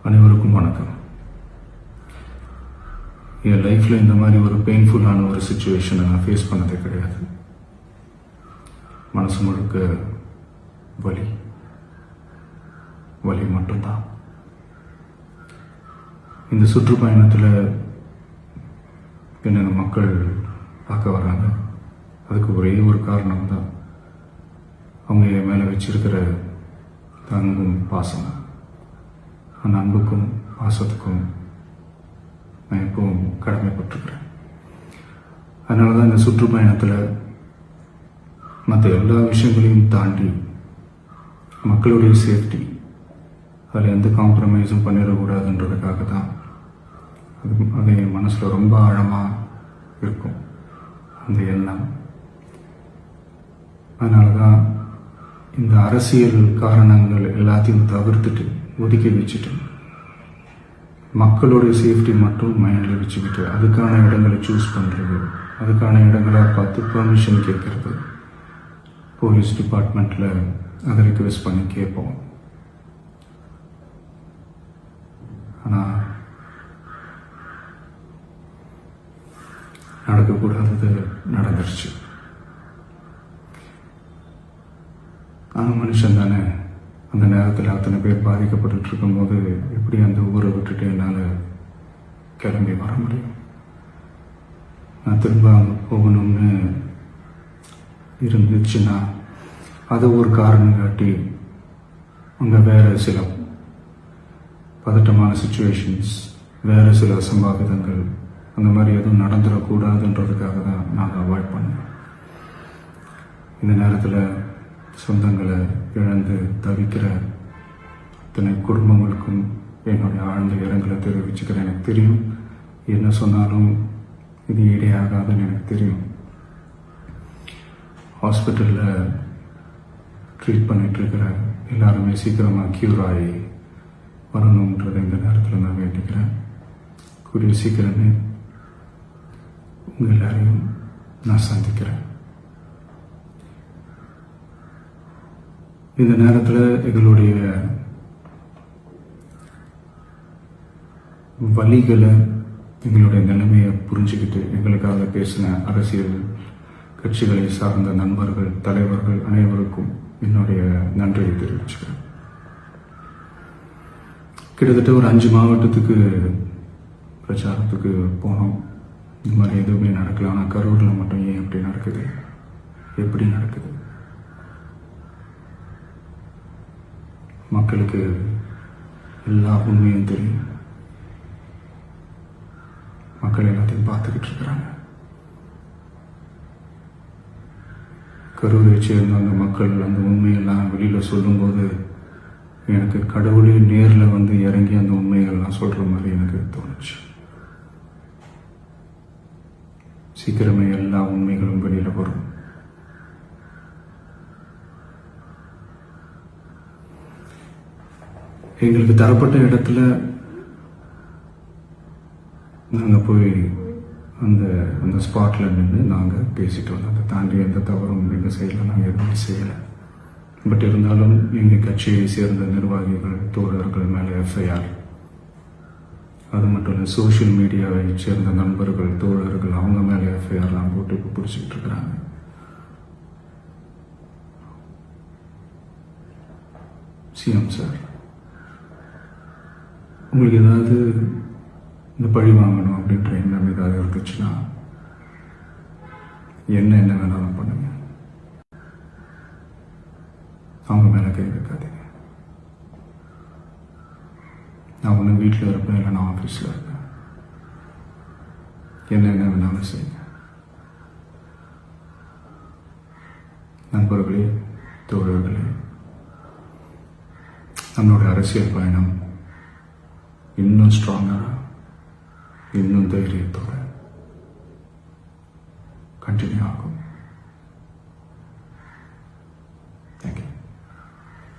அனைவருக்கும் வணக்கம். என் லைஃப்பில் இந்த மாதிரி ஒரு பெயின்ஃபுல்லான ஒரு சுச்சுவேஷனை நான் ஃபேஸ் பண்ணதே கிடையாது. மனசு முழுக்க வலி வலி மட்டும்தான். இந்த சுற்றுப்பயணத்தில் என்னென்ன மக்கள் பார்க்க வராங்க, அதுக்கு ஒரே ஒரு காரணம் தான், அவங்க என் மேலே வச்சிருக்கிற அன்பும் பாசம். அந்த அன்புக்கும் பாசத்துக்கும் நான் எப்பவும் கடமைப்பட்டிருக்கிறேன். அதனால தான் இந்த சுற்றுப்பயணத்தில் மற்ற எல்லா விஷயங்களையும் தாண்டி மக்களுடைய சேஃப்டி, அதில் எந்த காம்ப்ரமைஸும் பண்ணிடக்கூடாதுன்றதுக்காக தான் அது என் மனசில் ரொம்ப ஆழமாக இருக்கும் அந்த எண்ணம். அதனால தான் இந்த அரசியல் காரணங்கள் எல்லாத்தையும் தவிர்த்துட்டு ஒதுக்கி வச்சுட்டு மக்களுடைய சேஃப்டி மட்டும் மைண்டில் வச்சுக்கிட்டு அதுக்கான இடங்களை சூஸ் பண்ணுறது, அதுக்கான இடங்களை பார்த்து பெர்மிஷன் கேட்கறது, போலீஸ் டிபார்ட்மெண்ட்டில் அதை ரிக்வெஸ்ட் பண்ணி கேட்போம். ஆனால் நடக்கக்கூடாதது நடந்துருச்சு. ஆனால் மனுஷன் தானே, அந்த நேரத்தில் அத்தனை பேர் பாதிக்கப்பட்டு இருக்கும்போது எப்படி அந்த ஊரை விட்டுட்டு என்னால் கிளம்பி வர முடியும்? நான் திரும்ப அங்கே போகணும்னு இருந்துச்சுன்னா அதை ஒரு காரணம் காட்டி அங்கே வேறு சில பதட்டமான சுச்சுவேஷன்ஸ், வேறு சில அசம்பாவிதங்கள் அந்த மாதிரி எதுவும் நடந்துடக்கூடாதுன்றதுக்காக தான் நான் அவாய்ட் பண்ணேன். இந்த நேரத்தில் சொந்தங்களை இழந்து தவிக்கிற அத்தனை குடும்பங்களுக்கும் என்னுடைய ஆழ்ந்த இரங்கலை தெரிவிச்சுக்கிறேன். எனக்கு தெரியும், என்ன சொன்னாலும் இது ஈடையாகாதுன்னு எனக்கு தெரியும். ஹாஸ்பிட்டலில் ட்ரீட் பண்ணிகிட்ருக்கிற எல்லாருமே சீக்கிரமாக க்யூர் ஆகி வரணுன்றதை இந்த நேரத்தில் நான் வேண்டிக்கிறேன். கூடிய சீக்கிரமே உங்கள் எல்லாரையும் நான் சந்திக்கிறேன். இந்த நேரத்தில் எங்களுடைய வலிகளை, எங்களுடைய நிலைமையை புரிஞ்சுக்கிட்டு எங்களுக்காக பேசின அரசியல் கட்சிகளை சார்ந்த நண்பர்கள், தலைவர்கள் அனைவருக்கும் என்னுடைய நன்றியை தெரிவிச்சுக்கிறேன். கிட்டத்தட்ட ஒரு 5 மாவட்டத்துக்கு பிரச்சாரத்துக்கு போனோம். இந்த மாதிரி எதுவுமே நடக்கல. ஆனால் கரூரில் மட்டும் ஏன் எப்படி நடக்குது, எப்படி நடக்குது? மக்களுக்கு எல்லா உண்மையும் தெரியும். மக்கள் எல்லாத்தையும் பார்த்துக்கிட்டு இருக்கிறாங்க. கரூரை சேர்ந்த அந்த மக்கள் அந்த உண்மையெல்லாம் வெளியில் சொல்லும்போது எனக்கு கடவுளே நேரில் வந்து இறங்கி அந்த உண்மைகள்லாம் சொல்கிற மாதிரி எனக்கு தோணுச்சு. சீக்கிரமே எல்லா உண்மைகளும் வெளியில் வரும். எங்களுக்கு தரப்பட்ட இடத்துல நாங்கள் போய் அந்த ஸ்பாட்டில் நின்று நாங்கள் பேசிட்டு வந்தோம். அதை தாண்டி எந்த தவறும் எங்கள் சைடில் நாங்கள் எதுவுமே செய்யலை. பட் இருந்தாலும் எங்கள் கட்சியை சேர்ந்த நிர்வாகிகள், தோழர்கள் மேலே எஃப்ஐஆர், அது மட்டும் இல்லை சோஷியல் மீடியாவை சேர்ந்த நண்பர்கள், தோழர்கள் அவங்க மேலே எஃப்ஐஆர்லாம் போட்டு இப்போ பிடிச்சிக்கிட்டு இருக்கிறாங்க. சிஎம் சார், உங்களுக்கு ஏதாவது இந்த பழி வாங்கணும் அப்படின்ற எண்ணம் ஏதாவது இருந்துச்சுன்னா என்ன வேணாலும் பண்ணுங்க. அவங்க மேலே கை வைக்காதீங்க. நான் ஒன்று வீட்டில் இருப்பேன், இல்லை நான் ஆஃபீஸில் இருப்பேன். என்ன வேணாலும் செய்யுங்க. நண்பர்களே, தோழர்களே, நம்மளோட அரசியல் பயணம் இன்னும் ஸ்ட்ராங்கராக, இன்னும் தைரியத்தோட கண்டினியூ ஆகும்.